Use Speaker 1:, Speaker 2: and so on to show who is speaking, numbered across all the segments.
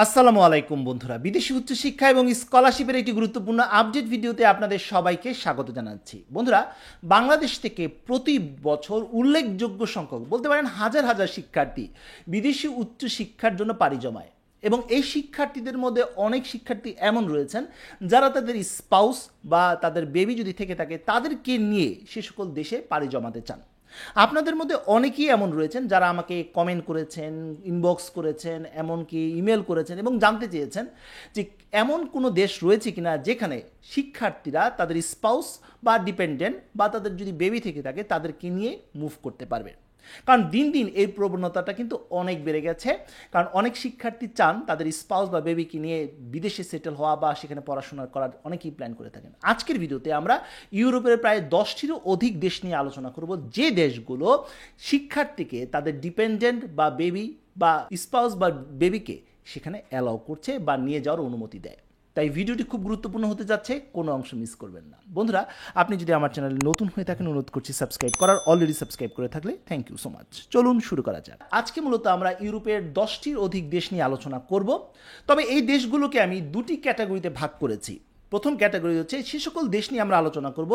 Speaker 1: আসসালামু আলাইকুম বন্ধুরা, বিদেশি উচ্চশিক্ষা এবং স্কলারশিপের একটি গুরুত্বপূর্ণ আপডেট ভিডিওতে আপনাদের সবাইকে স্বাগত জানাচ্ছি। বন্ধুরা, বাংলাদেশ থেকে প্রতি বছর উল্লেখযোগ্য সংখ্যক, বলতে পারেন হাজার হাজার শিক্ষার্থী বিদেশি উচ্চশিক্ষার জন্য পাড়ি জমায় এবং এই শিক্ষার্থীদের মধ্যে অনেক শিক্ষার্থী এমন রয়েছেন যারা তাদের স্পাউস বা তাদের বেবি যদি থেকে থাকে তাদেরকে নিয়ে সে সকল দেশে পাড়ি জমাতে চান। আপনাদের মধ্যে অনেকেই এমন রয়েছেন যারা আমাকে কমেন্ট করেছেন, ইনবক্স করেছেন, এমনকি ইমেল করেছেন এবং জানতে চেয়েছেন যে এমন কোনো দেশ রয়েছে কিনা যেখানে শিক্ষার্থীরা তাদের স্পাউস বা ডিপেন্ডেন্ট বা তাদের যদি বেবি থেকে থাকে তাদেরকে নিয়ে মুভ করতে পারবে। কারণ দিন দিন এই প্রবণতাটা কিন্তু অনেক বেড়ে গেছে, কারণ অনেক শিক্ষার্থী চান তাদের স্পাউস বা বেবিকে নিয়ে বিদেশে সেটেল হওয়া বা সেখানে পড়াশোনা করার অনেকেই প্ল্যান করে থাকেন। আজকের ভিডিওতে আমরা ইউরোপের প্রায় 10টিরও অধিক দেশ নিয়ে আলোচনা করব, যে দেশগুলো শিক্ষার্থীকে তাদের ডিপেন্ডেন্ট বা বেবি বা স্পাউস বা বেবিকে সেখানে অ্যালাউ করছে বা নিয়ে যাওয়ার অনুমতি দেয়। তাই ভিডিওটি খুব গুরুত্বপূর্ণ হতে যাচ্ছে, কোনো অংশ মিস করবেন না। বন্ধুরা, আপনি যদি আমার চ্যানেলে নতুন হয়ে থাকেন অনুরোধ করছি সাবস্ক্রাইব করার, অলরেডি সাবস্ক্রাইব করে থাকলে থ্যাংক ইউ সো মাচ। চলুন শুরু করা যাক। আজকে মূলত আমরা ইউরোপের 10টির অধিক দেশ নিয়ে আলোচনা করব, তবে এই দেশগুলোকে আমি দুটি ক্যাটাগরিতে ভাগ করেছি। প্রথম ক্যাটাগরি হচ্ছে সে সকল দেশ নিয়ে আমরা আলোচনা করব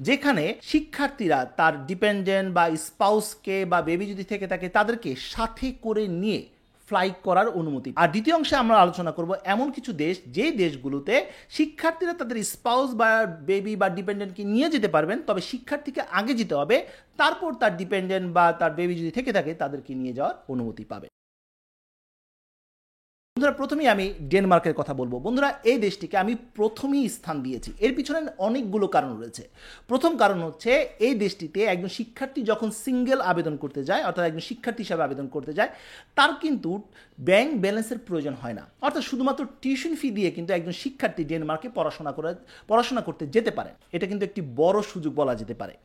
Speaker 1: যেখানে শিক্ষার্থীরা তার ডিপেন্ডেন্ট বা স্পাউসকে বা বেবি যদি থেকে থাকে তাদেরকে সাথে করে নিয়ে ফ্লাই করার অনুমতি। আর দ্বিতীয় অংশে আমরা আলোচনা করব এমন কিছু দেশ, যে দেশগুলোতে শিক্ষার্থীরা তাদের স্পাউস বা বেবি বা ডিপেন্ডেন্টকে নিয়ে যেতে পারবেন, তবে শিক্ষার্থীকে আগে যেতে হবে, তারপর তার ডিপেন্ডেন্ট বা তার বেবি যদি থেকে থাকে তাদেরকে নিয়ে যাওয়ার অনুমতি পাবে। বন্ধুরা, প্রথমেই আমি ডেনমার্কের কথা বলবো। বন্ধুরা, এই দেশটিকে আমি প্রথমেই স্থান দিয়েছি, এর পিছনে অনেকগুলো কারণ রয়েছে। প্রথম কারণ হচ্ছে এই দেশটিতে একজন শিক্ষার্থী যখন সিঙ্গেল আবেদন করতে যায়, অর্থাৎ একজন শিক্ষার্থী হিসাবে আবেদন করতে যায়, তার কিন্তু ব্যাংক ব্যালেন্সের প্রয়োজন হয় না, অর্থাৎ শুধুমাত্র টিউশন ফি দিয়ে কিন্তু একজন শিক্ষার্থী ডেনমার্কে পড়াশোনা করতে যেতে পারে। এটা কিন্তু একটি বড় সুযোগ বলা যেতে পারে,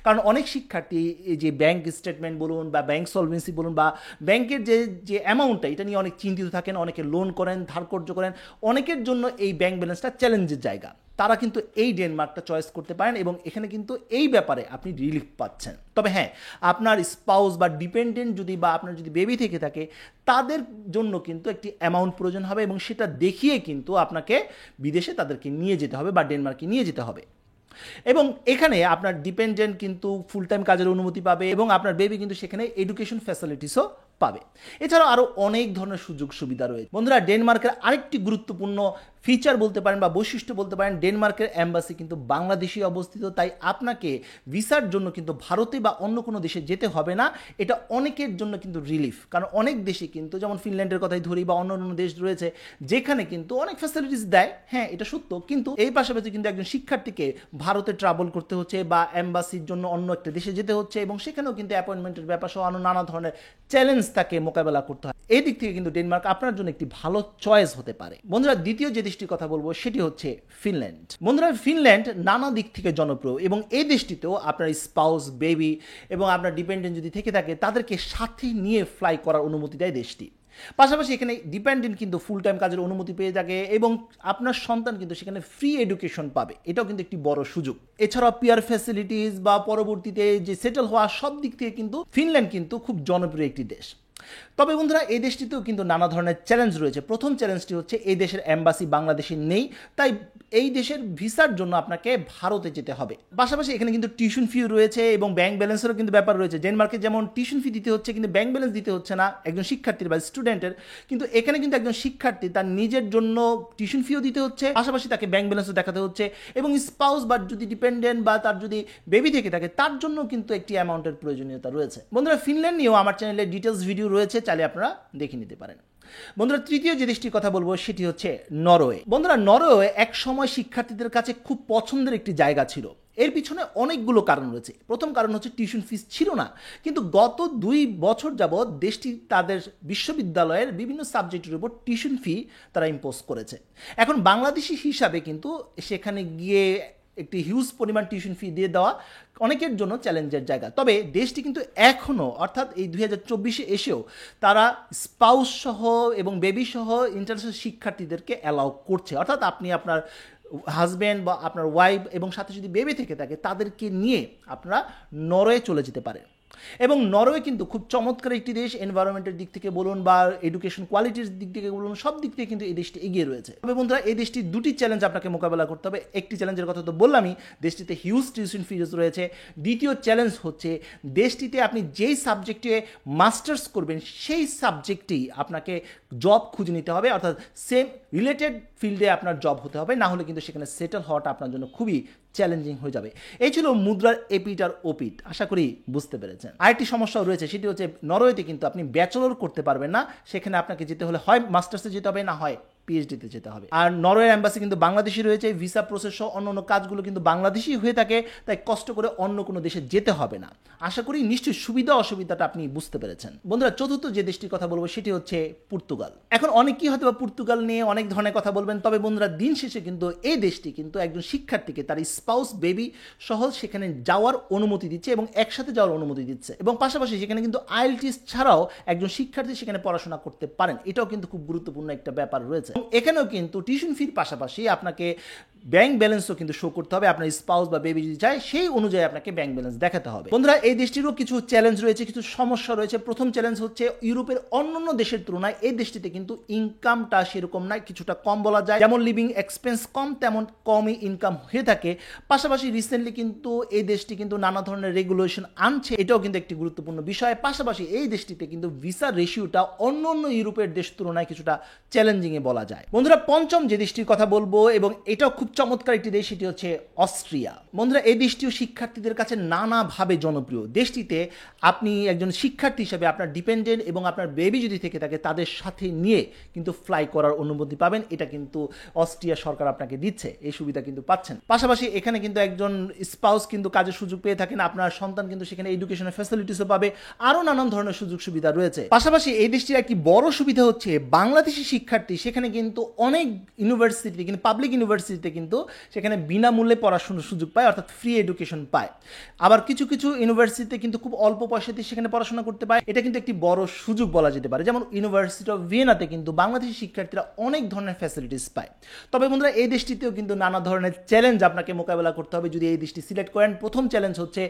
Speaker 1: কারণ অনেক শিক্ষার্থী এই যে ব্যাংক স্টেটমেন্ট বলুন বা ব্যাংক সলভেন্সি বলুন বা ব্যাংকের যে যে অ্যামাউন্টটা, এটা নিয়ে অনেক চিন্তিত থাকেন, অনেকে লোন করেন, ধার কর্য করেন। অনেকের জন্য এই ব্যাংক ব্যালেন্সটা চ্যালেঞ্জের জায়গা। তারা কিন্তু এই ডেনমার্কটা চয়েস করতে পারেন এবং এখানে কিন্তু এই ব্যাপারে আপনি রিলিফ পাচ্ছেন। তবে হ্যাঁ, আপনার স্পাউস বা ডিপেন্ডেন্ট যদি বা আপনার যদি বেবি থেকে থাকে তাদের জন্য কিন্তু একটি অ্যামাউন্ট প্রয়োজন হবে এবং সেটা দেখিয়ে কিন্তু আপনাকে বিদেশে তাদেরকে নিয়ে যেতে হবে বা ডেনমার্কে নিয়ে যেতে হবে। এবং এখানে আপনার ডিপেন্ডেন্ট কিন্তু ফুল টাইম কাজের অনুমতি পাবে এবং আপনার বেবি কিন্তু সেখানে এডুকেশন ফ্যাসিলিটিসও পাবে। এছাড়াও আরও অনেক ধরনের সুযোগ সুবিধা রয়েছে। বন্ধুরা, ডেনমার্কের আরেকটি গুরুত্বপূর্ণ ফিচার বলতে পারেন বা বৈশিষ্ট্য বলতে পারেন, ডেনমার্কের অ্যাম্বাসি কিন্তু বাংলাদেশে অবস্থিত। তাই আপনাকে ভিসার জন্য কিন্তু ভারতে বা অন্য কোনো দেশে যেতে হবে না। এটা অনেকের জন্য কিন্তু রিলিফ, কারণ অনেক দেশে কিন্তু, যেমন ফিনল্যান্ডের কথাই ধরি বা অন্য অন্য দেশ রয়েছে যেখানে কিন্তু অনেক ফ্যাসিলিটিস দেয়, হ্যাঁ এটা সত্য, কিন্তু এই পাশাপাশি কিন্তু একজন শিক্ষার্থীকে ভারতে ট্রাভেল করতে হচ্ছে বা অ্যাম্বাসির জন্য অন্য একটা দেশে যেতে হচ্ছে এবং সেখানেও কিন্তু অ্যাপয়েন্টমেন্টের ব্যাপার সহ নানা ধরনের চ্যালেঞ্জ তাকে মোকাবেলা করতে হয়। এই দিক থেকে কিন্তু ডেনমার্ক আপনার জন্য একটি ভালো চয়েস হতে পারে। বন্ধুরা, দ্বিতীয় যে দেশটির কথা বলবো সেটি হচ্ছে ফিনল্যান্ড। বন্ধুরা, ফিনল্যান্ড নানা দিক থেকে জনপ্রিয় এবং এই দেশটিতেও আপনার স্পাউস, বেবি এবং আপনার ডিপেন্ডেন্ট যদি থেকে থাকে তাদেরকে সাথে নিয়ে ফ্লাই করার অনুমতি দেয় দেশটি। পাশাপাশি এখানে ডিপেন্ডেন্ট কিন্তু ফুল টাইম কাজের অনুমতি পেয়ে থাকে এবং আপনার সন্তান কিন্তু সেখানে ফ্রি এডুকেশন পাবে। এটাও কিন্তু একটি বড় সুযোগ। এছাড়াও পিয়ার ফ্যাসিলিটিস বা পরবর্তীতে যে সেটেল হওয়া, সব দিক থেকে কিন্তু ফিনল্যান্ড কিন্তু খুব জনপ্রিয় একটি দেশ। তবে বন্ধুরা, এই দেশটিতেও কিন্তু নানা ধরনের চ্যালেঞ্জ রয়েছে। প্রথম চ্যালেঞ্জটি হচ্ছে এই দেশের অ্যাম্বাসি বাংলাদেশে নেই, তাই এই দেশের ভিসার জন্য আপনাকে ভারতে যেতে হবে। পাশাপাশি এখানে কিন্তু টিউশন ফি রয়েছে এবং ব্যাংক ব্যালেন্সেরও কিন্তু ব্যাপার রয়েছে। ডেনমার্কে যেমন টিউশন ফি দিতে হচ্ছে কিন্তু ব্যাংক ব্যালেন্স দিতে হচ্ছে না একজন শিক্ষার্থীর বা স্টুডেন্টের, কিন্তু এখানে কিন্তু একজন শিক্ষার্থী তার নিজের জন্য টিউশন ফিও দিতে হচ্ছে, পাশাপাশি তাকে ব্যাংক ব্যালেন্সও দেখাতে হচ্ছে এবং স্পাউস বা যদি ডিপেন্ডেন্ট বা তার যদি বেবি থেকে থাকে তার জন্য কিন্তু একটি অ্যামাউন্টের প্রয়োজনীয়তা রয়েছে। বন্ধুরা, ফিনল্যান্ড নিয়েও আমার চ্যানেলে ডিটেলস ভিডিও রয়েছে, চাইলে আপনারা দেখে নিতে পারেন। বন্ধুরা, তৃতীয় যে দেশটির কথা বলবো সেটি হচ্ছে নরওয়ে। বন্ধুরা, নরওয়ে এক সময় শিক্ষার্থীদের কাছে খুব পছন্দের একটি জায়গা ছিল। এর পিছনে অনেকগুলো কারণ রয়েছে। প্রথম কারণ হচ্ছে টিউশন ফিস ছিল না, কিন্তু গত 2 বছর যাবৎ দেশটি তাদের বিশ্ববিদ্যালয়ের বিভিন্ন সাবজেক্টের উপর টিউশন ফি তারা ইম্পোজ করেছে। এখন বাংলাদেশি হিসাবে কিন্তু সেখানে গিয়ে একটি হিউজ পরিমাণ টিউশন ফি দিয়ে দেওয়া অনেকের জন্য চ্যালেঞ্জের জায়গা। তবে দেশটি কিন্তু এখনও, অর্থাৎ এই 2024-এ এসেও তারা স্পাউস সহ এবং বেবি সহ ইন্টারন্যাশনাল শিক্ষার্থীদেরকে অ্যালাউ করছে। অর্থাৎ আপনি আপনার হাজব্যান্ড বা আপনার ওয়াইফ এবং সাথে যদি বেবি থেকে থাকে তাদেরকে নিয়ে আপনারা নরওয়ে চলে যেতে পারেন। এবং নরওয়ে কিন্তু খুব চমৎকার একটি দেশ, এনভায়রনমেন্টের দিক থেকে বলুন বা এডুকেশন কোয়ালিটির দিক থেকে বলুন, সব দিক থেকে কিন্তু এই দেশটি এগিয়ে রয়েছে। তবে বন্ধুরা, এই দেশটির দুটি চ্যালেঞ্জ আপনাকে মোকাবেলা করতে হবে। একটি চ্যালেঞ্জের কথা তো বললামই, দেশটিতে হিউজ টিউশন ফিজ রয়েছে। দ্বিতীয় চ্যালেঞ্জ হচ্ছে দেশটিতে আপনি যেই সাবজেক্টে মাস্টার্স করবেন সেই সাবজেক্টেই আপনাকে জব খুঁজে নিতে হবে, অর্থাৎ সেম রিলেটেড ফিল্ডে আপনার জব হতে হবে, না হলে কিন্তু সেখানে সেটেল হওয়াটা আপনার জন্য খুবই চ্যালেঞ্জিং হয়ে যাবে। এই ছিল মুদ্রার এপিট আর ওপিট, আশা করি বুঝতে পেরেছেন। আরেকটি সমস্যাও রয়েছে, সেটি হচ্ছে নরওয়েতে কিন্তু আপনি ব্যাচেলর করতে পারবেন না, সেখানে আপনাকে যেতে হলে হয় মাস্টার্সে যেতে হবে, না হয় পিএইচডিতে যেতে হবে। আর নরওয়ের এম্বাসি কিন্তু বাংলাদেশি রয়েছে, ভিসা প্রসেস সহ অন্য কাজগুলো কিন্তু বাংলাদেশি হয়ে থাকে, তাই কষ্ট করে অন্য কোনো দেশে যেতে হবে না। আশা করি নিশ্চয়ই সুবিধা অসুবিধাটা আপনি বুঝতে পেরেছেন। বন্ধুরা, চতুর্থ যে দেশটির কথা বলবো সেটি হচ্ছে পর্তুগাল। এখন অনেকেই হয়তো বা পর্তুগাল নিয়ে অনেক ধরনের কথা বলবেন, তবে বন্ধুরা দিন শেষে কিন্তু এই দেশটি কিন্তু একজন শিক্ষার্থীকে তার স্পাউস বেবি সহ সেখানে যাওয়ার অনুমতি দিচ্ছে এবং একসাথে যাওয়ার অনুমতি দিচ্ছে, এবং পাশাপাশি সেখানে কিন্তু আইএলটিএস ছাড়াও একজন শিক্ষার্থী সেখানে পড়াশোনা করতে পারেন। এটাও কিন্তু খুব গুরুত্বপূর্ণ একটা ব্যাপার রয়েছে। এখানেও কিন্তু টিউশন ফির পাশাপাশি আপনাকে ব্যাংক ব্যালেন্সও কিন্তু শো করতে হবে। আপনার স্পাউস বা বেবি যদি চায় সেই অনুযায়ী আপনাকে ব্যাংক ব্যালেন্স দেখাতে হবে। বন্ধুরা, এই দেশটিরও কিছু চ্যালেঞ্জ রয়েছে, কিছু সমস্যা রয়েছে। প্রথম চ্যালেঞ্জ হচ্ছে ইউরোপের অন্যান্য দেশের তুলনায় এই দেশটিতে কিন্তু ইনকামটা সেরকম নয়, কিছুটা কম বলা যায়। যেমন লিভিং এক্সপেন্স কম, তেমন কমই ইনকাম হয়ে থাকে। পাশাপাশি রিসেন্টলি কিন্তু এই দেশটি কিন্তু নানা ধরনের রেগুলেশন আনছে, এটাও কিন্তু একটি গুরুত্বপূর্ণ বিষয়। পাশাপাশি এই দেশটিতে কিন্তু ভিসা রেশিওটা অন্য ইউরোপের দেশ তুলনায় কিছুটা চ্যালেঞ্জিংয়ে বলা যায়। বন্ধুরা, পঞ্চম যে দেশটির কথা বলবো, এবং এটাও খুব চমৎকার একটি দেশ, সেটি হচ্ছে অস্ট্রিয়া। বন্ধুরা, এই দেশটিও শিক্ষার্থীদের কাছে নানাভাবে জনপ্রিয়। দেশটিতে আপনি একজন শিক্ষার্থী হিসেবে আপনার ডিপেন্ডেন্ট এবং আপনার বেবি যদি থেকে থাকে তাদের সাথে নিয়ে কিন্তু ফ্লাই করার অনুমতি পাবেন। এটা কিন্তু অস্ট্রিয়া সরকার আপনাকে দিচ্ছে, এই সুবিধা কিন্তু পাচ্ছেন। পাশাপাশি এখানে কিন্তু একজন স্পাউস কিন্তু কাজের সুযোগ পেয়ে থাকেন, আপনার সন্তান কিন্তু সেখানে এডুকেশনের ফ্যাসিলিটিসও পাবে, আরও নানান ধরনের সুযোগ সুবিধা রয়েছে। পাশাপাশি এই দেশটির একটি বড় সুবিধা হচ্ছে বাংলাদেশি শিক্ষার্থী সেখানে কিন্তু অনেক ইউনিভার্সিটি, কিন্তু পাবলিক ইউনিভার্সিটিতে কিন্তু সেখানে বিনামূল্যে পড়াশোনার সুযোগ পায়, অর্থাৎ ফ্রি এডুকেশন পায়। আবার কিছু কিছু ইউনিভার্সিটিতে কিন্তু খুব অল্প পয়সাতে সেখানে পড়াশোনা করতে পায়। এটা কিন্তু একটি বড় সুযোগ বলা যেতে পারে। যেমন ইউনিভার্সিটি অফ ভিয়েনাতে কিন্তু বাংলাদেশি শিক্ষার্থীরা অনেক ধরনের ফ্যাসিলিটিস পায়। তবে বন্ধুরা, এই দেশটিতেও কিন্তু নানা ধরনের চ্যালেঞ্জ আপনাকে মোকাবেলা করতে হবে যদি এই দেশটি সিলেক্ট করেন। প্রথম চ্যালেঞ্জ হচ্ছে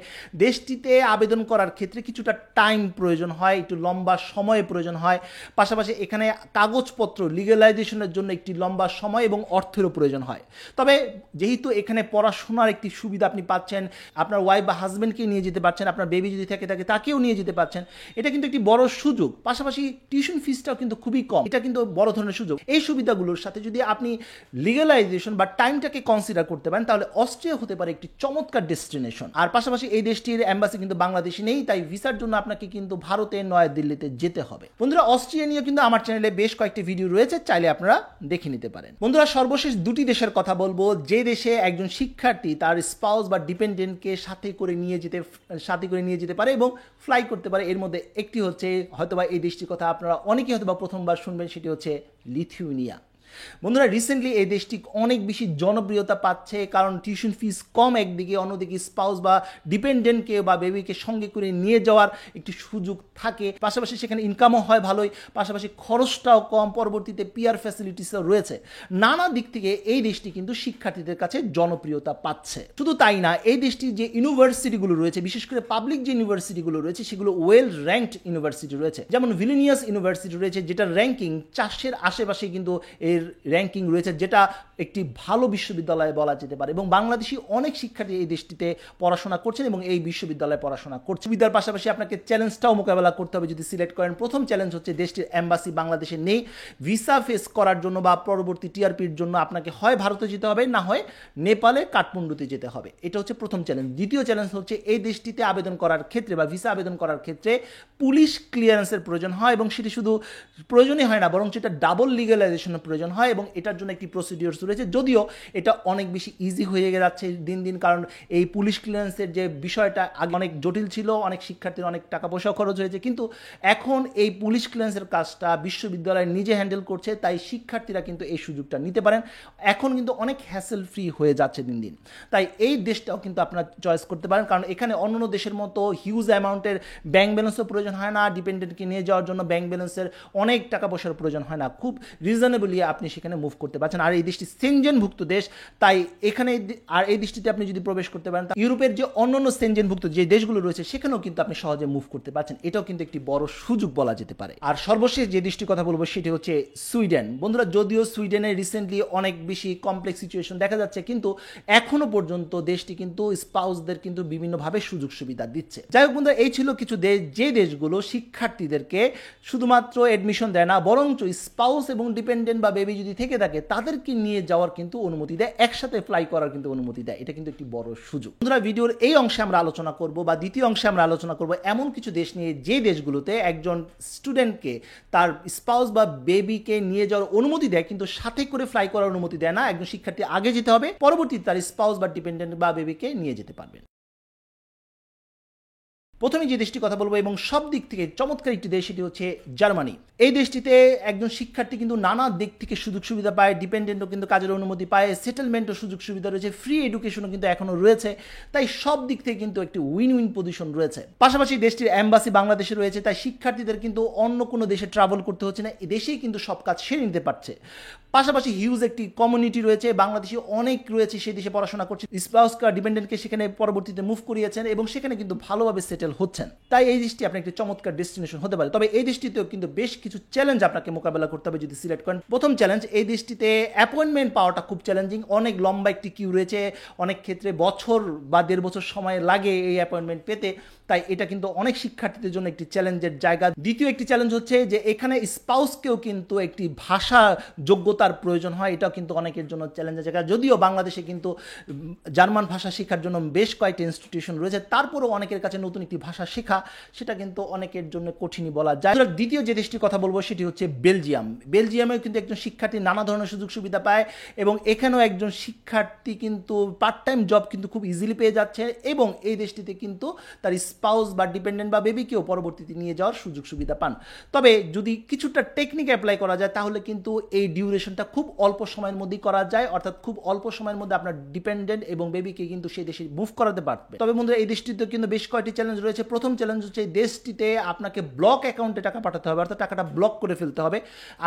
Speaker 1: দেশটিতে আবেদন করার ক্ষেত্রে কিছুটা টাইম প্রয়োজন হয়, একটু লম্বা সময়ের প্রয়োজন হয়। পাশাপাশি এখানে কাগজপত্র লিগ্যালাইজেশনের জন্য একটি লম্বা সময় এবং অর্থেরও প্রয়োজন হয়। তবে যেহেতু এখানে পড়াশোনার একটি সুবিধা আপনি পাচ্ছেন, আপনার ওয়াইফ বা হাজব্যান্ডকে নিয়ে যেতে পারছেন, আপনার বেবি যদি থাকে তাকেও নিয়ে যেতে পারছেন, এটা কিন্তু একটি বড় সুযোগ। পাশাপাশি টিউশন ফিসটাও কিন্তু খুবই কম, এটা কিন্তু বড় ধরনের সুযোগ। এই সুবিধাগুলোর সাথে যদি আপনি লিগ্যালাইজেশন বা টাইমটাকে কনসিডার করতে পারেন, তাহলে অস্ট্রিয়া হতে পারে একটি চমৎকার ডেস্টিনেশন। আর পাশাপাশি এই দেশটির এম্বাসি কিন্তু বাংলাদেশে নেই, তাই ভিসার জন্য আপনাকে কিন্তু ভারতে নয়াদিল্লিতে যেতে হবে। বন্ধুরা, অস্ট্রিয়া নিয়ে কিন্তু আমার চ্যানেলে বেশ কয়েকটি ভিডিও রয়েছে, চাইলে আপনারা দেখে নিতে পারেন। বন্ধুরা, সর্বশেষ দুটি দেশের কথা বলবো যে দেশে একজন শিক্ষার্থী তার স্পাউস বা ডিপেন্ডেন্টকে সাথে করে নিয়ে যেতে পারে এবং ফ্লাই করতে পারে। এর মধ্যে একটি হচ্ছে, হয়তোবা এই দেশটির কথা আপনারা অনেকেই হয়তোবা প্রথমবার শুনবেন, সেটি হচ্ছে লিথুয়েনিয়া। বন্ধুরা, রিসেন্টলি এই দেশটি অনেক বেশি জনপ্রিয়তা পাচ্ছে, কারণ টিউশন ফিস কম একদিকে, অন্যদিকে স্পাউস বা ডিপেন্ডেন্টকে বা বেবিকে সঙ্গে করে নিয়ে যাওয়ার একটি সুযোগ থাকে। পাশাপাশি সেখানে ইনকামও হয় ভালোই, পাশাপাশি খরচটাও কম, পরবর্তীতে পিআর ফ্যাসিলিটিসও রয়েছে। নানা দিক থেকে এই দেশটি কিন্তু শিক্ষার্থীদের কাছে জনপ্রিয়তা পাচ্ছে। শুধু তাই না, এই দেশটির যে ইউনিভার্সিটিগুলো রয়েছে, বিশেষ করে পাবলিক যে ইউনিভার্সিটিগুলো রয়েছে, সেগুলো ওয়েল র্যাঙ্কড ইউনিভার্সিটি রয়েছে। যেমন ভিলিনিয়াস ইউনিভার্সিটি রয়েছে, যেটা র্যাঙ্কিং 400-এর আশেপাশে কিন্তু এর র্যাঙ্কিং রয়েছে, যেটা একটি ভালো বিশ্ববিদ্যালয় বলা যেতে পারে। এবং বাংলাদেশি অনেক শিক্ষার্থী এই দেশটিতে পড়াশোনা করছেন এবং এই বিশ্ববিদ্যালয়ে পড়াশোনা করছে। সুবিধার পাশাপাশি আপনাকে চ্যালেঞ্জটাও মোকাবেলা করতে হবে যদি সিলেক্ট করেন। প্রথম চ্যালেঞ্জ হচ্ছে দেশটির এম্বাসি বাংলাদেশে নেই। ভিসা ফেস করার জন্য বা পরবর্তী টিআরপির জন্য আপনাকে হয় ভারতে যেতে হবে, না হয় নেপালে কাঠমান্ডুতে যেতে হবে। এটা হচ্ছে প্রথম চ্যালেঞ্জ। দ্বিতীয় চ্যালেঞ্জ হচ্ছে এই দেশটিতে আবেদন করার ক্ষেত্রে বা ভিসা আবেদন করার ক্ষেত্রে পুলিশ ক্লিয়ারেন্সের প্রয়োজন হয়, এবং সেটি শুধু প্রয়োজনই হয় না, বরং সেটা ডাবল লিগ্যালাইজেশনের প্রয়োজন হয়, এবং এটার জন্য একটি প্রসিডিওরস রয়েছে। যদিও এটা অনেক বেশি ইজি হয়ে যাচ্ছে দিন দিন, কারণ এই পুলিশ ক্লিয়ারেন্সের যে বিষয়টা আগে অনেক জটিল ছিল, অনেক শিক্ষার্থীর অনেক টাকা পয়সা খরচ হয়েছে, কিন্তু এখন এই পুলিশ ক্লিয়ারেন্সের কাজটা বিশ্ববিদ্যালয় নিজে হ্যান্ডেল করছে, তাই শিক্ষার্থীরা কিন্তু এই সুযোগটা নিতে পারেন। এখন কিন্তু অনেক হ্যাসেল ফ্রি হয়ে যাচ্ছে দিন দিন, তাই এই দেশটাও কিন্তু আপনারা চয়েস করতে পারেন, কারণ এখানে অন্য দেশের মতো হিউজ অ্যামাউন্টের ব্যাংক ব্যালেন্সও প্রয়োজন হয় না। ডিপেন্ডেন্টকে নিয়ে যাওয়ার জন্য ব্যাংক ব্যালেন্সের অনেক টাকা পয়সার প্রয়োজন হয় না, খুব রিজনেবলি আপনি সেখানে মুভ করতে পারছেন। আর এই দেশটি সেনজেনভুক্ত দেশ, তাই এখানে আর এই দেশটিতে আপনি যদি প্রবেশ করতে পারেন, ইউরোপের যে অন্যান্য সেনজেনভুক্ত যে দেশগুলো রয়েছে সেখানেও কিন্তু আপনি সহজে মুভ করতে পারছেন। এটাও কিন্তু একটি বড় সুযোগ বলা যেতে পারে। আর সর্বশেষ যে দেশটির কথা বলবো সেটি হচ্ছে সুইডেন। বন্ধুরা, যদিও সুইডেনে রিসেন্টলি অনেক বেশি কমপ্লেক্স সিচুয়েশন দেখা যাচ্ছে, কিন্তু এখনো পর্যন্ত দেশটি কিন্তু স্পাউসদের কিন্তু বিভিন্নভাবে সুযোগ সুবিধা দিচ্ছে। যাই হোক বন্ধুরা, এই ছিল কিছু দেশ যে দেশগুলো শিক্ষার্থীদেরকে শুধুমাত্র এডমিশন দেয় না, বরঞ্চ স্পাউস এবং ডিপেন্ডেন্ট বা বেবি যদি থেকে থাকে তাদেরকে নিয়ে যাওয়ার কিন্তু অনুমতি দেয়, একসাথে ফ্লাই করার কিন্তু অনুমতি দেয়। এটা কিন্তু একটি বড় সুযোগ। বন্ধুরা, ভিডিওর এই অংশে আমরা আলোচনা করব বা দ্বিতীয় অংশে আমরা আলোচনা করব এমন কিছু দেশ নিয়ে যে দেশগুলোতে একজন স্টুডেন্টকে তার স্পাউস বা বেবিকে নিয়ে যাওয়ার অনুমতি দেয়, কিন্তু সাথে করে ফ্লাই করার অনুমতি দেয় না। একজন শিক্ষার্থী আগে যেতে হবে, পরবর্তীতে তার স্পাউস বা ডিপেন্ডেন্ট বা বেবিকে নিয়ে যেতে পারবেন। প্রথমে যে দেশটির কথা বলবো এবং সব দিক থেকে চমৎকার একটি দেশ, সেটি হচ্ছে জার্মানি। এই দেশটিতে একজন শিক্ষার্থী কিন্তু নানা দিক থেকে সুযোগ সুবিধা পায়, ডিপেন্ডেন্টও কিন্তু কাজের অনুমতি পায়, সেটেলমেন্টও সুযোগ সুবিধা রয়েছে, ফ্রি এডুকেশনও কিন্তু এখনও রয়েছে। তাই সব দিক থেকে কিন্তু একটি উইন উইন পজিশন রয়েছে। পাশাপাশি দেশটির এম্বাসি বাংলাদেশে রয়েছে, তাই শিক্ষার্থীদের কিন্তু অন্য কোনো দেশে ট্রাভেল করতে হচ্ছে না, এই দেশেই কিন্তু সব কাজ সেরে নিতে পারছে। পাশাপাশি হিউজ একটি কমিউনিটি রয়েছে, বাংলাদেশি অনেক রয়েছে সেই দেশে পড়াশোনা করছে, স্পাউসকে ডিপেন্ডেন্টকে সেখানে পরবর্তীতে মুভ করিয়েছেন এবং সেখানে কিন্তু ভালোভাবে সেটেল হচ্ছেন। তাই এই দেশটি আপনার একটি চমৎকার ডেস্টিনেশন হতে পারে। তবে এই দেশটিতেও কিন্তু বেশ কিছু চ্যালেঞ্জ আপনাকে মোকাবেলা করতে হবে যদি সিলেক্ট করেন। প্রথম চ্যালেঞ্জ, এই দেশটিতে অ্যাপয়েন্টমেন্ট পাওয়াটা খুব চ্যালেঞ্জিং। অনেক লম্বা একটি কিউ রয়েছে, অনেক ক্ষেত্রে বছর বা 1.5 বছর সময় লাগে এই অ্যাপয়েন্টমেন্ট পেতে। তাই এটা কিন্তু অনেক শিক্ষার্থীদের জন্য একটি চ্যালেঞ্জের জায়গা। দ্বিতীয় একটি চ্যালেঞ্জ হচ্ছে যে এখানে স্পাউসকেও কিন্তু একটি ভাষা যোগ্যতার প্রয়োজন হয়, এটাও কিন্তু অনেকের জন্য চ্যালেঞ্জের জায়গা। যদিও বাংলাদেশে কিন্তু জার্মান ভাষা শেখার জন্য বেশ কয়েকটি ইনস্টিটিউশন রয়েছে, তারপরেও অনেকের কাছে নতুন একটি ভাষা শেখা সেটা কিন্তু অনেকের জন্য কঠিনই বলা যায়। দ্বিতীয় যে দেশটির কথা বলবো সেটি হচ্ছে বেলজিয়াম। বেলজিয়ামেও কিন্তু একজন শিক্ষার্থী নানা ধরনের সুযোগ সুবিধা পায় এবং এখানেও একজন শিক্ষার্থী কিন্তু পার্ট টাইম জব কিন্তু খুব ইজিলি পেয়ে যাচ্ছে এবং এই দেশটিতে কিন্তু তার স্পাউস বা ডিপেন্ডেন্ট বা বেবিকেও পরবর্তীতে নিয়ে যাওয়ার সুযোগ সুবিধা পান। তবে যদি কিছুটা টেকনিক অ্যাপ্লাই করা যায় তাহলে কিন্তু এই ডিউরেশনটা খুব অল্প সময়ের মধ্যেই করা যায়, অর্থাৎ খুব অল্প সময়ের মধ্যে আপনার ডিপেন্ডেন্ট এবং বেবিকে কিন্তু সেই দেশে মুভ করাতে পারবে। তবে বন্ধুরা, এই দেশটিতে কিন্তু বেশ কয়েকটি চ্যালেঞ্জ রয়েছে। প্রথম চ্যালেঞ্জ হচ্ছে এই দেশটিতে আপনাকে ব্লক অ্যাকাউন্টে টাকা পাঠাতে হবে, অর্থাৎ টাকাটা ব্লক করে ফেলতে হবে।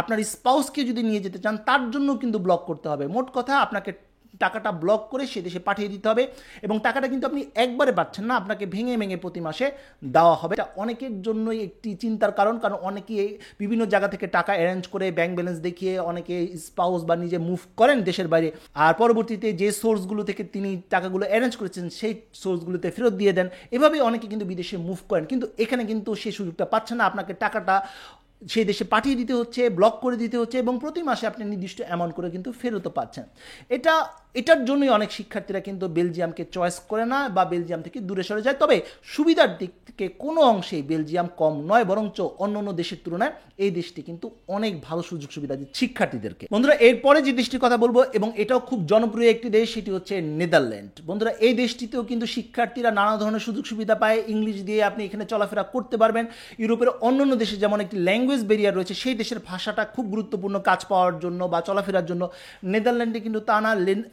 Speaker 1: আপনার স্পাউসকে যদি নিয়ে যেতে চান তার জন্য কিন্তু ব্লক করতে হবে। মোট কথা, আপনাকে টাকাটা ব্লক করে সে দেশে পাঠিয়ে দিতে হবে এবং টাকাটা কিন্তু আপনি একবারে পাচ্ছেন না, আপনাকে ভেঙে ভেঙে প্রতি মাসে দেওয়া হবে। এটা অনেকের জন্যই একটি চিন্তার কারণ অনেকেই বিভিন্ন জায়গা থেকে টাকা অ্যারেঞ্জ করে ব্যাংক ব্যালেন্স দেখিয়ে অনেকে স্পাউস বা নিজে মুভ করেন দেশের বাইরে, আর পরবর্তীতে যে সোর্সগুলো থেকে তিনি টাকাগুলো অ্যারেঞ্জ করেছেন সেই সোর্সগুলোতে ফেরত দিয়ে দেন। এভাবে অনেকে কিন্তু বিদেশে মুভ করেন, কিন্তু এখানে কিন্তু সেই সুযোগটা পাচ্ছেন না। আপনাকে টাকাটা সেই দেশে পাঠিয়ে দিতে হচ্ছে, ব্লক করে দিতে হচ্ছে এবং প্রতি মাসে আপনি নির্দিষ্ট অ্যামাউন্ট করে কিন্তু ফেরতও পাচ্ছেন। এটার জন্যই অনেক শিক্ষার্থীরা কিন্তু বেলজিয়ামকে চয়েস করে না বা বেলজিয়াম থেকে দূরে সরে যায়। তবে সুবিধার দিক থেকে কোনো অংশেই বেলজিয়াম কম নয়, বরঞ্চ অন্য অন্য দেশের তুলনায় এই দেশটি কিন্তু অনেক ভালো সুযোগ সুবিধা দিচ্ছে শিক্ষার্থীদেরকে। বন্ধুরা, এরপরে যে দেশটির কথা বলবো এবং এটাও খুব জনপ্রিয় একটি দেশ, সেটি হচ্ছে নেদারল্যান্ড। বন্ধুরা, এই দেশটিতেও কিন্তু শিক্ষার্থীরা নানা ধরনের সুযোগ সুবিধা পায়, ইংলিশ দিয়ে আপনি এখানে চলাফেরা করতে পারবেন। ইউরোপের অন্যান্য দেশে যেমন একটি ল্যাঙ্গুয়েজ ব্যারিয়ার রয়েছে, সেই দেশের ভাষাটা খুব গুরুত্বপূর্ণ কাজ পাওয়ার জন্য বা চলাফেরার জন্য। নেদারল্যান্ডে কিন্তু তা না,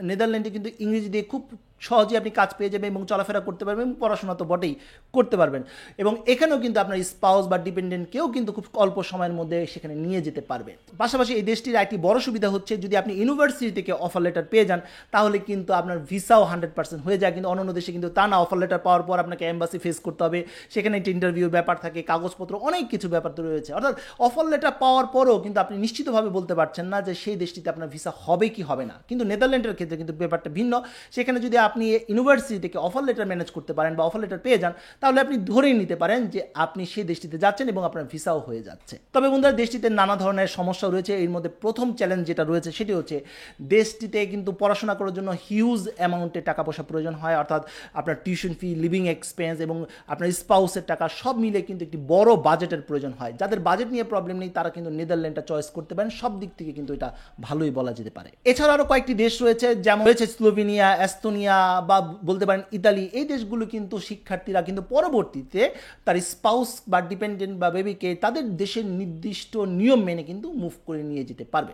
Speaker 1: নেদারল্যান্ডে কিন্তু ইংরেজি দিয়ে খুব সহজে আপনি কাজ পেয়ে যাবেন এবং চলাফেরা করতে পারবেন এবং পড়াশোনা তো বটেই করতে পারবেন। এবং এখানেও কিন্তু আপনার স্পাউস বা ডিপেন্ডেন্টকেও কিন্তু খুব অল্প সময়ের মধ্যে সেখানে নিয়ে যেতে পারবেন। পাশাপাশি এই দেশটির একটি বড় সুবিধা হচ্ছে যদি আপনি ইউনিভার্সিটি থেকে অফার লেটার পেয়ে যান তাহলে কিন্তু আপনার ভিসাও 100% হয়ে যায়। কিন্তু অন্যান্য দেশে কিন্তু তা না, অফার লেটার পাওয়ার পর আপনাকে এম্বাসি ফেস করতে হবে, সেখানে একটি ইন্টারভিউর ব্যাপার থাকে, কাগজপত্র অনেক কিছু ব্যাপার তো রয়েছে। অর্থাৎ অফার লেটার পাওয়ার পরও কিন্তু আপনি নিশ্চিতভাবে বলতে পারছেন না যে সেই দেশটিতে আপনার ভিসা হবে কি হবে না। কিন্তু নেদারল্যান্ডের ক্ষেত্রে কিন্তু ব্যাপারটা ভিন্ন। সেখানে যদি আপনি ইউনিভার্সিটি থেকে অফার লেটার ম্যানেজ করতে পারেন বা অফার লেটার পেয়ে যান তাহলে আপনি ধরেই নিতে পারেন যে আপনি সেই দেশটিতে যাচ্ছেন এবং আপনার ভিসাও হয়ে যাচ্ছে। তবে বন্ধুরা, দেশটিতে নানা ধরনের সমস্যা রয়েছে। এর মধ্যে প্রথম চ্যালেঞ্জ যেটা রয়েছে সেটি হচ্ছে দেশটিতে কিন্তু পড়াশোনা করার জন্য হিউজ অ্যামাউন্টে টাকা পয়সা প্রয়োজন হয়, অর্থাৎ আপনার টিউশন ফি, লিভিং এক্সপেন্স এবং আপনার স্পাউসের টাকা সব মিলে কিন্তু একটি বড় বাজেটের প্রয়োজন হয়। যাদের বাজেট নিয়ে প্রবলেম নেই তারা কিন্তু নেদারল্যান্ডটা চয়েস করতে পারেন, সব দিক থেকে কিন্তু এটা ভালোই বলা যেতে পারে। এছাড়া আরও কয়েকটি দেশ রয়েছে, যেমন রয়েছে স্লোভেনিয়া, এস্তোনিয়া বা বলতে পারেন ইতালি। এই দেশগুলো কিন্তু শিক্ষার্থীরা কিন্তু পরবর্তীতে তার স্পাউস বা ডিপেন্ডেন্ট বা বেবিকে তাদের দেশের নির্দিষ্ট নিয়ম মেনে কিন্তু মুভ করে নিয়ে যেতে পারবে।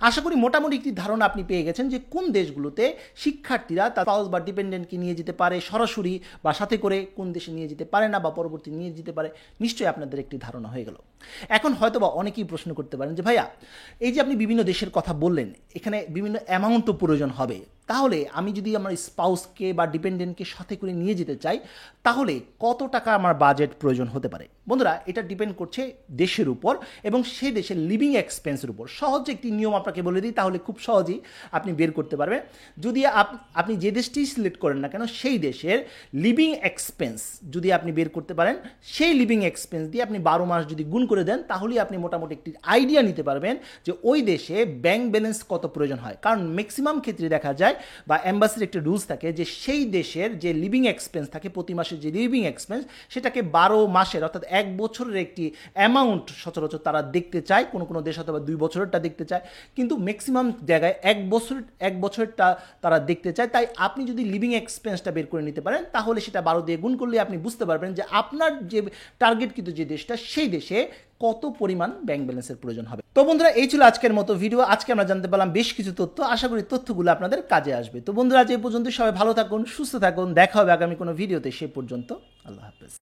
Speaker 1: আশা করি মোটামুটি একটি ধারণা আপনি পেয়ে গেছেন যে কোন দেশগুলোতে শিক্ষার্থীরা তার স্পাউস বা ডিপেন্ডেন্টকে নিয়ে যেতে পারে সরাসরি বা সাথে করে, কোন দেশে নিয়ে যেতে পারে না বা পরবর্তী নিয়ে যেতে পারে। নিশ্চয়ই আপনাদের একটি ধারণা হয়ে গেল। এখন হয়তোবা অনেকেই প্রশ্ন করতে পারেন যে ভাইয়া এই যে আপনি বিভিন্ন দেশের কথা বললেন, এখানে বিভিন্ন অ্যামাউন্টও প্রয়োজন হবে, তাহলে আমি যদি আমার স্পাউসকে বা ডিপেন্ডেন্টকে সাথে করে নিয়ে যেতে চাই তাহলে কত টাকা আমার বাজেট প্রয়োজন হতে পারে? বন্ধুরা, এটা ডিপেন্ড করছে দেশের উপর এবং সেই দেশের লিভিং এক্সপেন্সের উপর। সহজে একটি নিয়ম আপনাকে বলে দিই, তাহলে খুব সহজেই আপনি বের করতে পারবেন। যদি আপনি যে দেশটি সিলেক্ট করেন না কেন সেই দেশের লিভিং এক্সপেন্স যদি আপনি বের করতে পারেন, সেই লিভিং এক্সপেন্স দিয়ে আপনি 12 মাস যদি গুণ করে দেন তাহলেই আপনি মোটামুটি একটি আইডিয়া নিতে পারবেন যে ওই দেশে ব্যাংক ব্যালেন্স কত প্রয়োজন হয়। কারণ ম্যাক্সিমাম ক্ষেত্রে দেখা যায় বা এম্বাসির একটা রুলস থাকে যে সেই দেশের যে লিভিং এক্সপেন্স থাকে প্রতি মাসের যে লিভিং এক্সপেন্স সেটাকে 12 মাসের অর্থাৎ 1 বছরের একটি অ্যামাউন্ট সচরাচর তারা দেখতে চায়। কোনো কোনো দেশ অথবা 2 বছরেরটা দেখতে চায়, কিন্তু ম্যাক্সিমাম জায়গায় 1 বছরটা তারা দেখতে চায়। তাই আপনি যদি লিভিং এক্সপেন্সটা বের করে নিতে পারেন তাহলে সেটা 12 দিয়ে গুণ করলে আপনি বুঝতে পারবেন যে আপনার যে টার্গেট কিন্তু যে দেশটা সেই দেশে কত পরিমাণ ব্যাংক ব্যালেন্সের প্রয়োজন হবে। তো বন্ধুরা, এই ছিল আজকের মতো ভিডিও। আজকে আমরা জানতে পারলাম বেশ কিছু তথ্য, আশা করি তথ্যগুলো আপনাদের কাজে আসবে। তো বন্ধুরা, আজ এই পর্যন্ত, সবাই ভালো থাকুন, সুস্থ থাকুন, দেখা হবে আগামী কোনো ভিডিওতে। সে পর্যন্ত আল্লাহ হাফেজ।